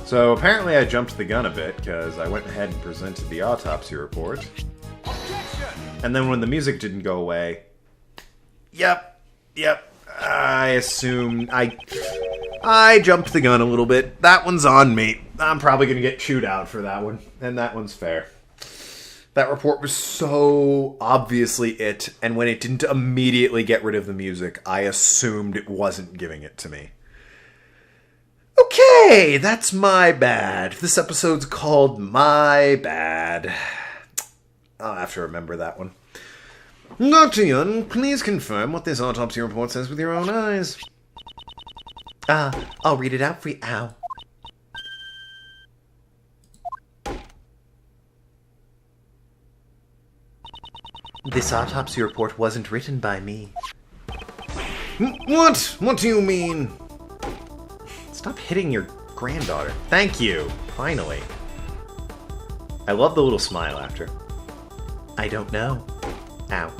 So apparently I jumped the gun a bit, because I went ahead and presented the autopsy report. And then when the music didn't go away... Yep. I assume... I jumped the gun a little bit. That one's on me. I'm probably going to get chewed out for that one. And that one's fair. That report was so obviously it, and when it didn't immediately get rid of the music, I assumed it wasn't giving it to me. Okay, that's my bad. This episode's called My Bad. I'll have to remember that one. Dr. Young, please confirm what this autopsy report says with your own eyes. I'll read it out for you. Ow. This autopsy report wasn't written by me. What? What do you mean? Stop hitting your granddaughter. Thank you. Finally. I love the little smile after. I don't know. Ow.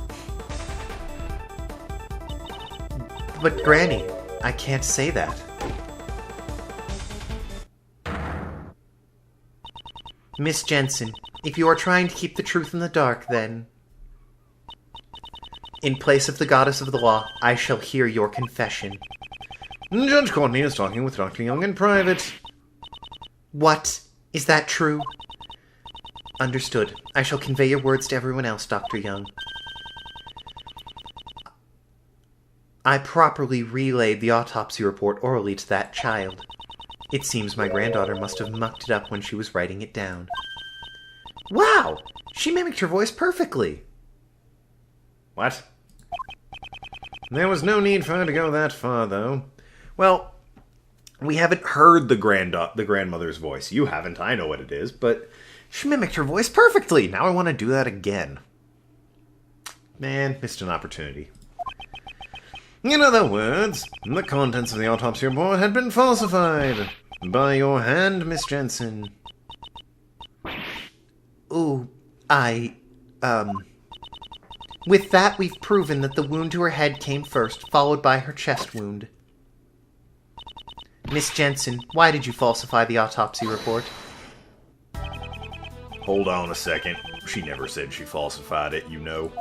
But Granny, I can't say that. Miss Jensen, if you are trying to keep the truth in the dark, then... In place of the goddess of the law, I shall hear your confession. Judge Courtney is talking with Dr. Young in private. What? Is that true? Understood. I shall convey your words to everyone else, Dr. Young. I properly relayed the autopsy report orally to that child. It seems my granddaughter must have mucked it up when she was writing it down. Wow! She mimicked her voice perfectly. What? There was no need for her to go that far, though. Well, we haven't heard the grandmother's voice. You haven't, I know what it is, but... She mimicked her voice perfectly! Now I want to do that again. Man, missed an opportunity. In other words, the contents of the autopsy report had been falsified. By your hand, Miss Jensen. Ooh, With that, we've proven that the wound to her head came first, followed by her chest wound. Miss Jensen, why did you falsify the autopsy report? Hold on a second. She never said she falsified it, you know.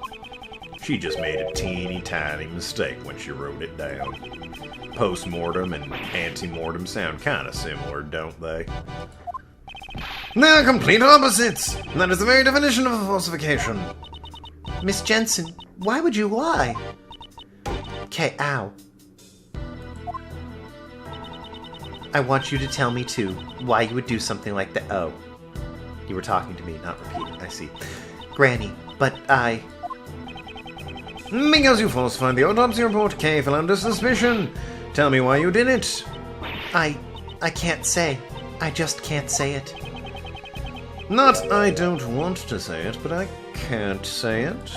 She just made a teeny tiny mistake when she wrote it down. Post-mortem and ante-mortem sound kinda similar, don't they? They're complete opposites! That is the very definition of a falsification. Miss Jensen, why would you lie? Okay, ow. I want you to tell me, too, why you would do something like that. Oh. You were talking to me, not repeating. I see. Granny, but I... Because you falsified the autopsy report, Kay fell under suspicion. Tell me why you did it. I can't say. I just can't say it. Not I don't want to say it, but I can't say it.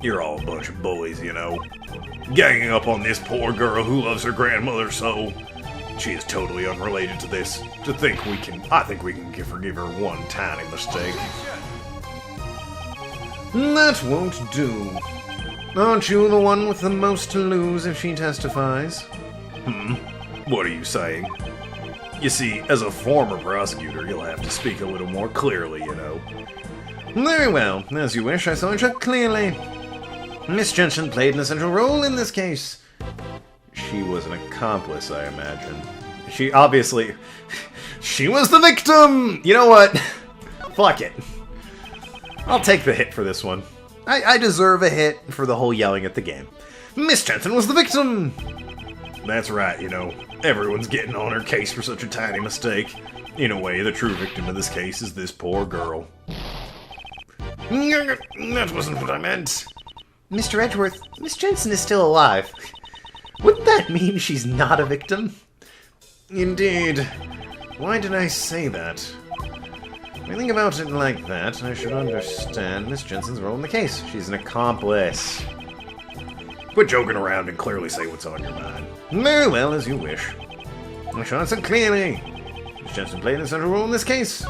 You're all a bunch of bullies, you know. Ganging up on this poor girl who loves her grandmother so. She is totally unrelated to this. I think we can forgive her one tiny mistake. That won't do. Aren't you the one with the most to lose if she testifies? What are you saying? You see, as a former prosecutor, you'll have to speak a little more clearly, you know. Very well. As you wish, I saw it clearly. Miss Jensen played an essential role in this case. She was an accomplice, I imagine. She obviously... She was the victim! You know what? Fuck it. I'll take the hit for this one. I deserve a hit for the whole yelling at the game. Miss Jensen was the victim! That's right, you know. Everyone's getting on her case for such a tiny mistake. In a way, the true victim of this case is this poor girl. That wasn't what I meant. Mr. Edgeworth, Miss Jensen is still alive. Wouldn't that mean she's not a victim? Indeed. Why did I say that? When I think about it like that, I should understand Miss Jensen's role in the case. She's an accomplice. Quit joking around and clearly say what's on your mind. Very well, as you wish. I shall answer clearly. Miss Jensen played an essential role in this case.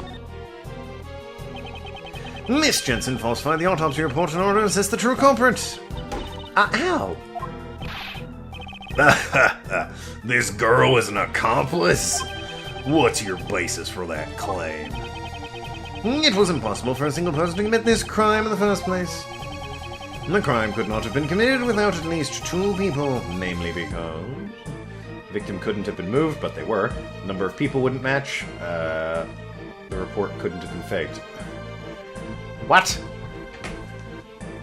Miss Jensen falsified the autopsy report in order to assist the true culprit. Ow! This girl is an accomplice? What's your basis for that claim? It was impossible for a single person to commit this crime in the first place. The crime could not have been committed without at least 2 people, namely because the victim couldn't have been moved, but they were. The number of people wouldn't match. The report couldn't have been faked. What?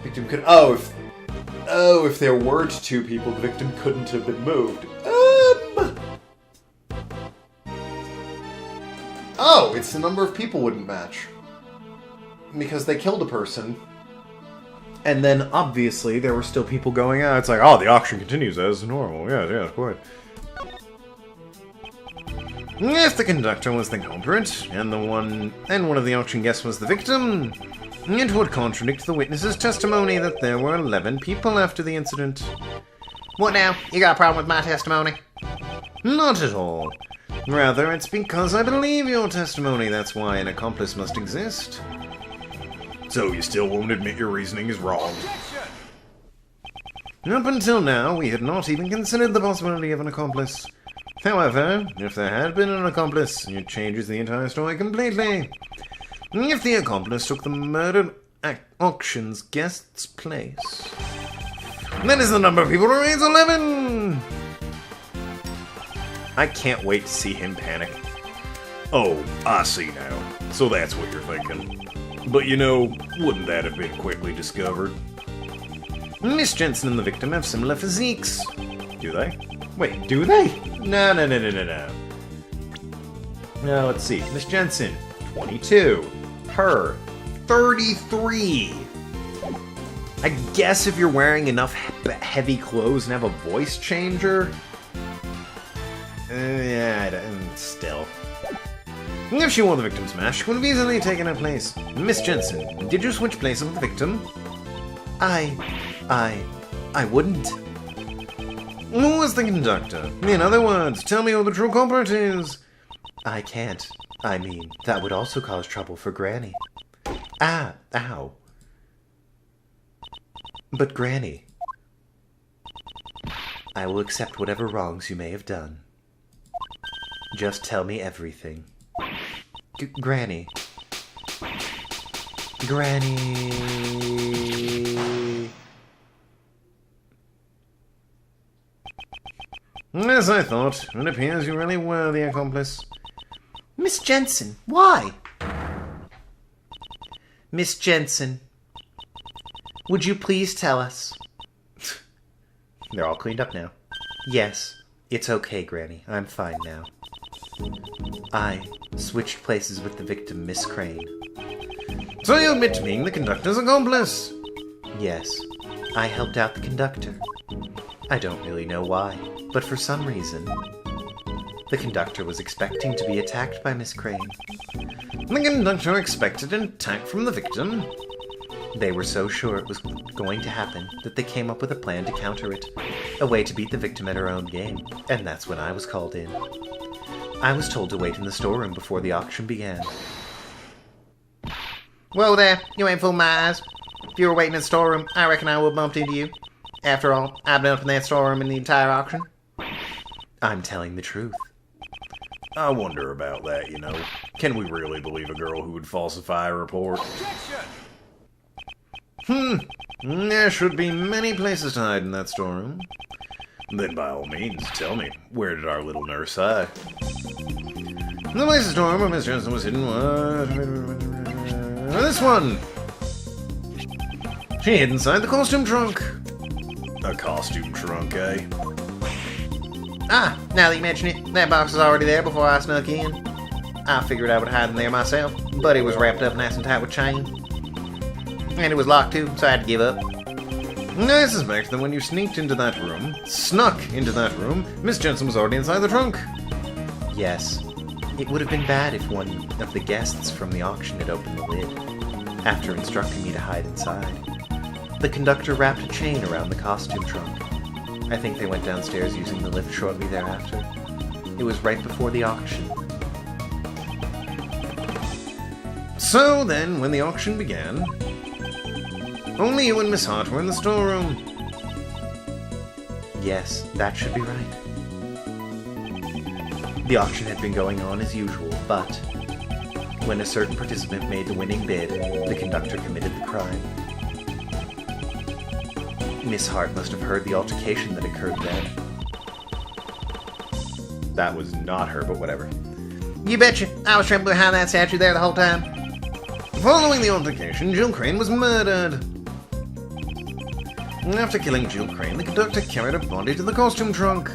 Victim could... if there weren't 2 people, the victim couldn't have been moved. Oh, it's the number of people wouldn't match. Because they killed a person. And then, obviously, there were still people going out. It's like, oh, the auction continues as normal. Yeah, quite. If the conductor was the culprit, and one of the auction guests was the victim, it would contradict the witness's testimony that there were 11 people after the incident. What now? You got a problem with my testimony? Not at all. Rather, it's because I believe your testimony. That's why an accomplice must exist. So you still won't admit your reasoning is wrong? Up until now, we had not even considered the possibility of an accomplice. However, if there had been an accomplice, it changes the entire story completely. If the accomplice took the murdered auction's guest's place, that is the number of people remains 11! I can't wait to see him panic. Oh, I see now. So that's what you're thinking. But you know, wouldn't that have been quickly discovered? Miss Jensen and the victim have similar physiques. Do they? Wait, do they? No. Now, let's see. Miss Jensen, 22. Her, 33. I guess if you're wearing enough heavy clothes and have a voice changer... still. If she wore the victim's mask, she would have easily taken her place. Miss Jensen, did you switch places with the victim? I wouldn't. Who was the conductor? In other words, tell me who the true culprit is. I can't. I mean, that would also cause trouble for Granny. Ow. But Granny, I will accept whatever wrongs you may have done. Just tell me everything. Granny. As I thought, it appears you really were the accomplice. Miss Jensen, why? Miss Jensen, would you please tell us? They're all cleaned up now. Yes, it's okay, Granny. I'm fine now. I switched places with the victim, Miss Crane. So you admit to being the conductor's accomplice? Yes, I helped out the conductor. I don't really know why, but for some reason, the conductor was expecting to be attacked by Miss Crane. The conductor expected an attack from the victim? They were so sure it was going to happen that they came up with a plan to counter it, a way to beat the victim at her own game, and that's when I was called in. I was told to wait in the storeroom before the auction began. Whoa there, you ain't fooled my eyes. If you were waiting in the storeroom, I reckon I would have bumped into you. After all, I've been up in that storeroom in the entire auction. I'm telling the truth. I wonder about that, you know. Can we really believe a girl who would falsify a report? There should be many places to hide in that storeroom. Then by all means, tell me, where did our little nurse hide? The place in the storeroom where Miss Jensen was hidden was... this one! She hid inside the costume trunk. A costume trunk, eh? Ah, now that you mention it, that box was already there before I snuck in. I figured I would hide in there myself, but it was wrapped up nice and tight with chain. And it was locked too, so I had to give up. I suspect that when you snuck into that room, Miss Jensen was already inside the trunk. Yes. It would have been bad if one of the guests from the auction had opened the lid, after instructing me to hide inside. The conductor wrapped a chain around the costume trunk. I think they went downstairs using the lift shortly thereafter. It was right before the auction. So then, when the auction began, only you and Miss Hart were in the storeroom. Yes, that should be right. The auction had been going on as usual, but when a certain participant made the winning bid, the conductor committed the crime. Miss Hart must have heard the altercation that occurred then. That was not her, but whatever. You betcha. I was trapped behind that statue there the whole time. Following the altercation, Jill Crane was murdered. After killing Jill Crane, the conductor carried her body to the costume trunk.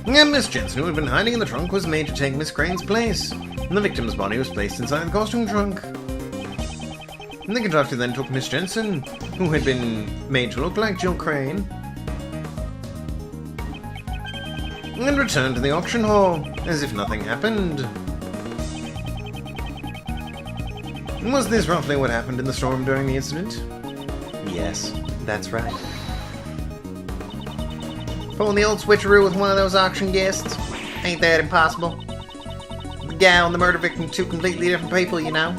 And Miss Jensen, who had been hiding in the trunk, was made to take Miss Crane's place. And the victim's body was placed inside the costume trunk. And the conductor then took Miss Jensen, who had been made to look like Jill Crane, and returned to the auction hall, as if nothing happened. Was this roughly what happened in the storm during the incident? Yes, that's right. Pulling the old switcheroo with one of those auction guests? Ain't that impossible? The gal and the murder victim, two completely different people, you know?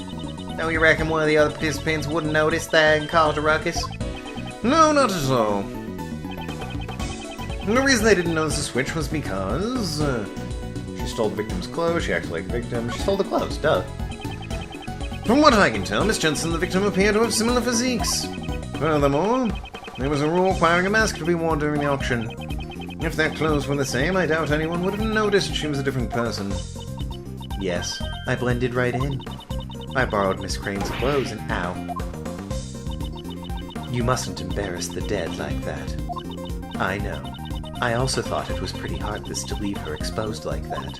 Don't you reckon one of the other participants wouldn't notice that and caused a ruckus? No, not at all. The reason they didn't notice the switch was because she stole the victim's clothes, she acted like the victim, she stole the clothes, duh. From what I can tell, Miss Jensen and the victim appear to have similar physiques. Furthermore, there was a rule requiring a mask to be worn during the auction. If their clothes were the same, I doubt anyone would have noticed she was a different person. Yes, I blended right in. I borrowed Miss Crane's clothes and ow. You mustn't embarrass the dead like that. I know. I also thought it was pretty heartless to leave her exposed like that.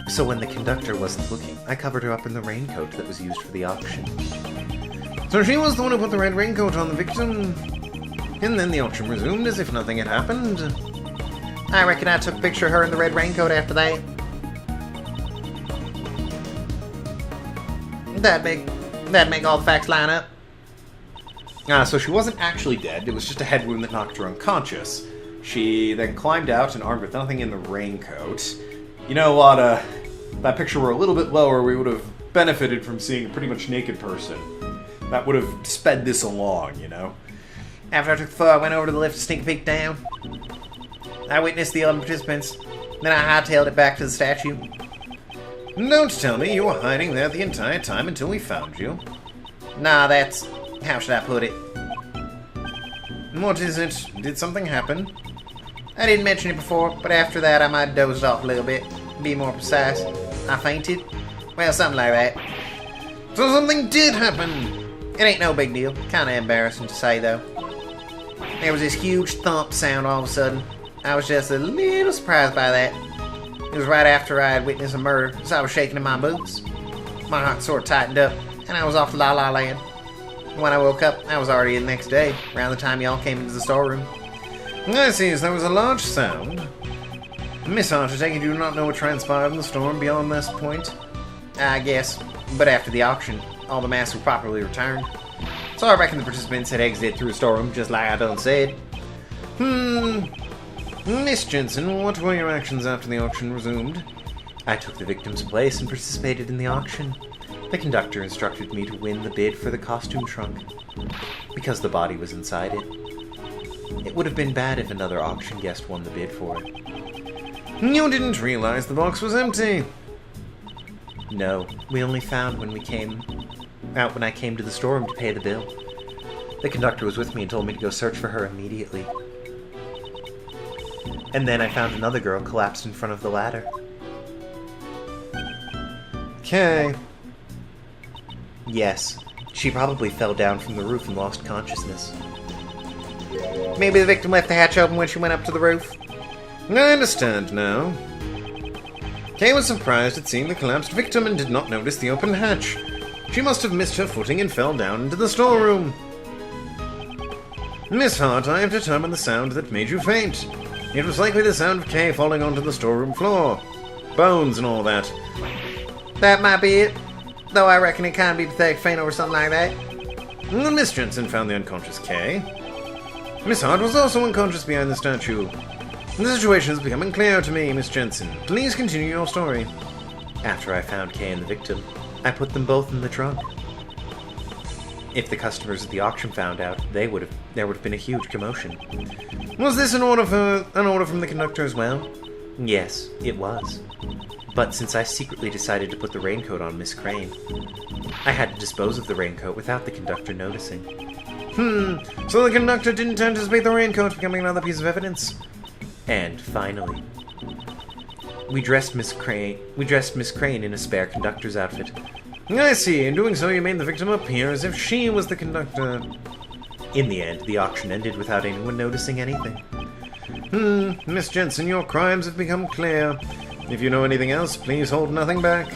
So when the conductor wasn't looking, I covered her up in the raincoat that was used for the auction. So she was the one who put the red raincoat on the victim, and then the auction resumed as if nothing had happened. I reckon I took a picture of her in the red raincoat after that. That'd make all the facts line up. So she wasn't actually dead, it was just a head wound that knocked her unconscious. She then climbed out and armed with nothing in the raincoat. You know what, that picture were a little bit lower, we would have benefited from seeing a pretty much naked person. That would have sped this along, you know? After I took the photo, I went over to the lift to sneak a peek down. I witnessed the 11 participants. Then I hightailed it back to the statue. Don't tell me you were hiding there the entire time until we found you. Nah, that's... how should I put it? What is it? Did something happen? I didn't mention it before, but after that I might have dozed off a little bit. Be more precise. I fainted. Well, something like that. So something did happen! It ain't no big deal. Kinda embarrassing to say, though. There was this huge thump sound all of a sudden. I was just a little surprised by that. It was right after I had witnessed a murder, so I was shaking in my boots. My heart sort of tightened up, and I was off to La La Land. When I woke up, I was already in the next day, around the time y'all came into the storeroom. I see, so there was a large sound. Miss Hart, I take it you do not know what transpired in the storm beyond this point? I guess, but after the auction, all the masks were properly returned. So I reckon the participants had exited through the storeroom, just like I done said. Miss Jensen, what were your actions after the auction resumed? I took the victim's place and participated in the auction. The conductor instructed me to win the bid for the costume trunk, because the body was inside it. It would have been bad if another auction guest won the bid for it. You didn't realize the box was empty. No, we only found when I came to the storeroom to pay the bill. The conductor was with me and told me to go search for her immediately. And then I found another girl collapsed in front of the ladder. Okay. Yes, she probably fell down from the roof and lost consciousness. Maybe the victim left the hatch open when she went up to the roof. I understand now. Kay was surprised at seeing the collapsed victim and did not notice the open hatch. She must have missed her footing and fell down into the storeroom. Miss Hart, I have determined the sound that made you faint. It was likely the sound of Kay falling onto the storeroom floor. Bones and all that. That might be it. Though I reckon it can't be pathetic to faint over something like that. Miss Jensen found the unconscious Kay. Miss Hart was also unconscious behind the statue. The situation is becoming clear to me, Miss Jensen. Please continue your story. After I found Kay and the victim, I put them both in the trunk. If the customers at the auction found out, there would have been a huge commotion. Was this an order from the conductor as well? Yes, it was. But since I secretly decided to put the raincoat on Miss Crane, I had to dispose of the raincoat without the conductor noticing. So the conductor didn't anticipate the raincoat becoming another piece of evidence? And finally, we dressed Miss Crane in a spare conductor's outfit. I see. In doing so, you made the victim appear as if she was the conductor. In the end, the auction ended without anyone noticing anything. Miss Jensen, your crimes have become clear. If you know anything else, please hold nothing back.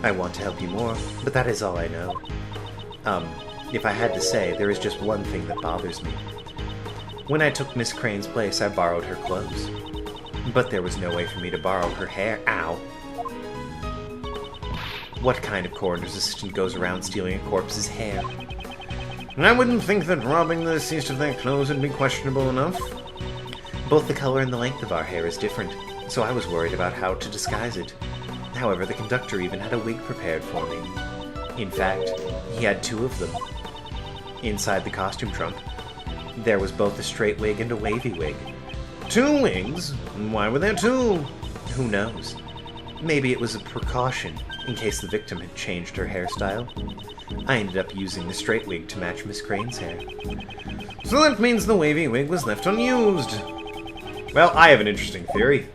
I want to help you more, but that is all I know. If I had to say, there is just one thing that bothers me. When I took Miss Crane's place, I borrowed her clothes. But there was no way for me to borrow her hair. Ow! What kind of coroner's assistant goes around stealing a corpse's hair? I wouldn't think that robbing the deceased of their clothes would be questionable enough. Both the color and the length of our hair is different, so I was worried about how to disguise it. However, the conductor even had a wig prepared for me. In fact, he had two of them. Inside the costume trunk, there was both a straight wig and a wavy wig. 2 wigs? Why were there 2? Who knows? Maybe it was a precaution, in case the victim had changed her hairstyle. I ended up using the straight wig to match Miss Crane's hair. So that means the wavy wig was left unused. Well, I have an interesting theory.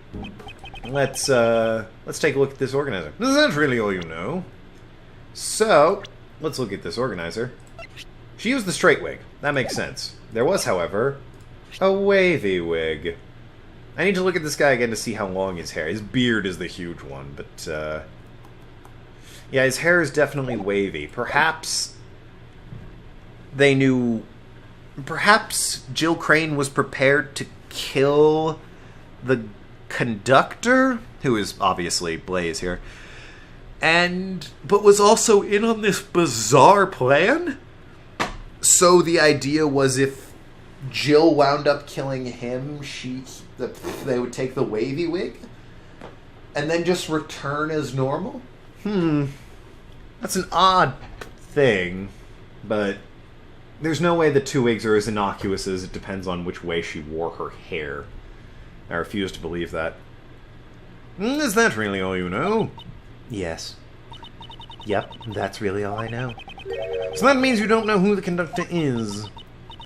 Let's take a look at this organizer. Is that really all you know? So, let's look at this organizer. She used the straight wig. That makes sense. There was, however, a wavy wig. I need to look at this guy again to see how long his hair. His beard is the huge one, but, yeah, his hair is definitely wavy. Perhaps they knew... Perhaps Jill Crane was prepared to kill the conductor, who is obviously Blaze here, but was also in on this bizarre plan? So the idea was if Jill wound up killing him, they would take the wavy wig and then just return as normal? That's an odd thing, but there's no way the 2 wigs are as innocuous as it depends on which way she wore her hair. I refuse to believe that. Is that really all you know? Yes. Yep, that's really all I know. So that means you don't know who the conductor is.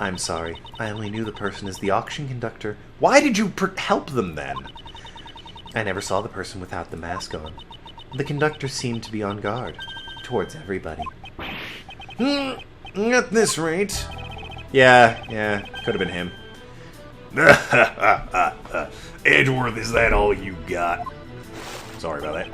I'm sorry. I only knew the person as the auction conductor. Why did you help them then? I never saw the person without the mask on. The conductor seemed to be on guard. Towards everybody. At this rate... Yeah, could have been him. Edgeworth, is that all you got? Sorry about that.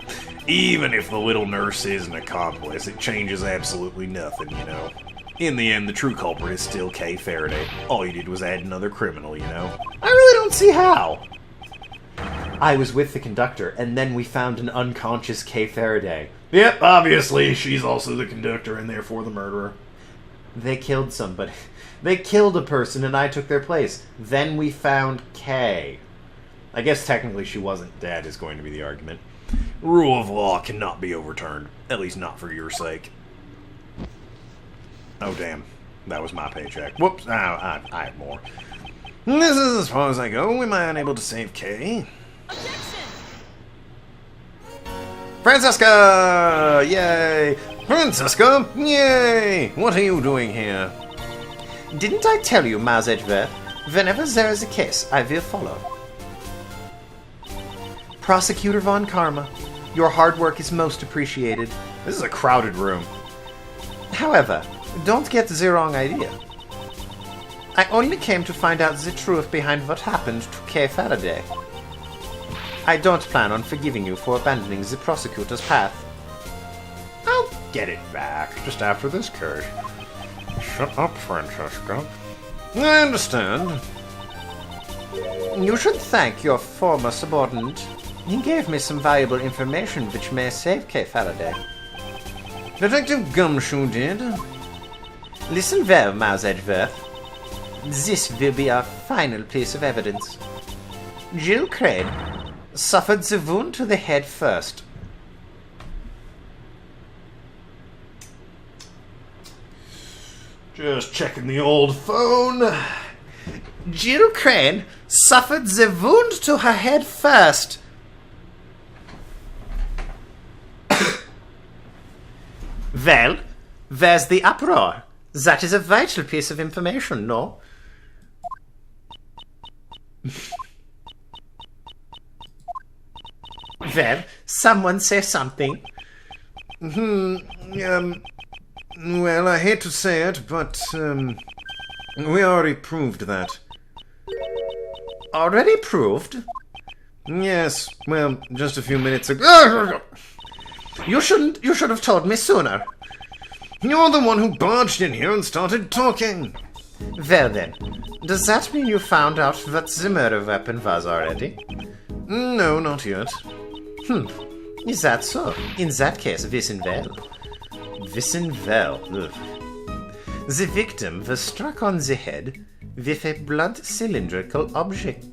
Even if the little nurse is an accomplice, it changes absolutely nothing, you know. In the end, the true culprit is still Kay Faraday. All you did was add another criminal, you know. I really don't see how. I was with the conductor, and then we found an unconscious Kay Faraday. Yep, obviously, she's also the conductor and therefore the murderer. They killed somebody. They killed a person and I took their place. Then we found Kay. I guess technically she wasn't dead is going to be the argument. Rule of law cannot be overturned. At least not for your sake. Oh, damn. That was my paycheck. Whoops. I had more. This is as far as I go. Am I unable to save Kay? Objection! Francesca! Yay! Francesca! Yay! What are you doing here? Didn't I tell you, Miles Edgeworth? Whenever there is a case, I will follow. Prosecutor Von Karma, your hard work is most appreciated. This is a crowded room. However, don't get the wrong idea. I only came to find out the truth behind what happened to Kay Faraday. I don't plan on forgiving you for abandoning the prosecutor's path. I'll get it back just after this case. Shut up, Francesca. I understand. You should thank your former subordinate. He gave me some valuable information which may save Kay Faraday. Detective Gumshoe did. Listen well, Miles Edgeworth. This will be our final piece of evidence. Jill Crane suffered the wound to the head first. Just checking the old phone. Jill Crane suffered the wound to her head first. Well, where's the uproar? That is a vital piece of information, no? Well, someone say something. Well, I hate to say it, but, we already proved that. Already proved? Yes, well, just a few minutes ago. You should have told me sooner. You're the one who barged in here and started talking. Well then, does that mean you found out what the murder weapon was already? No, not yet. Is that so? In that case, wissen well. Wissen well. Ugh. The victim was struck on the head with a blunt cylindrical object.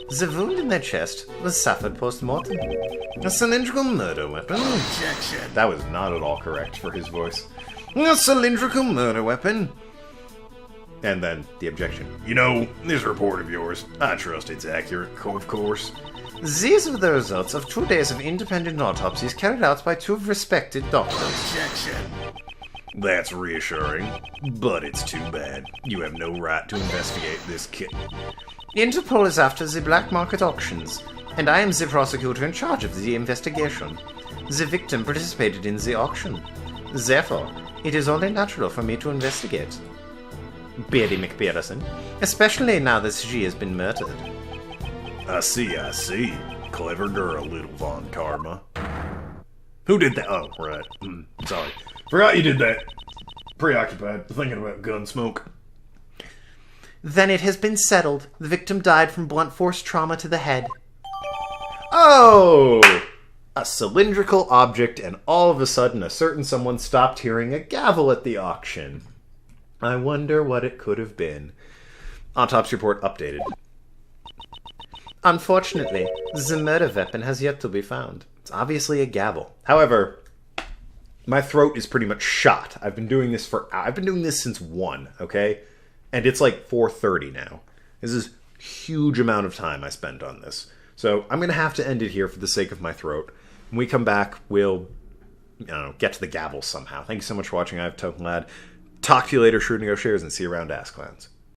The wound in the chest was suffered post-mortem. A cylindrical murder weapon? Objection. That was not at all correct for his voice. A cylindrical murder weapon? And then the objection. You know, this report of yours, I trust it's accurate, of course. These were the results of 2 days of independent autopsies carried out by 2 respected doctors. Objection. That's reassuring, but it's too bad. You have no right to investigate this kitten. Interpol is after the black market auctions, and I am the prosecutor in charge of the investigation. The victim participated in the auction. Therefore, it is only natural for me to investigate. Beardy McPherson, especially now that she has been murdered. I see. Clever girl, little Von Karma. Who did that? Oh, right. Sorry. Forgot you did that. Preoccupied, thinking about Gunsmoke. Then it has been settled. The victim died from blunt force trauma to the head. Oh! A cylindrical object, and all of a sudden a certain someone stopped hearing a gavel at the auction. I wonder what it could have been. Autopsy report updated. Unfortunately, the murder weapon has yet to be found. It's obviously a gavel. However, my throat is pretty much shot. I've been doing this since 1, okay? And it's like 4:30 now. This is a huge amount of time I spent on this. So I'm going to have to end it here for the sake of my throat. When we come back, we'll, get to the gavel somehow. Thank you so much for watching. I have Tokenlad. Talk to you later, Shrewd Negotiators, and see you around Ask Clowns.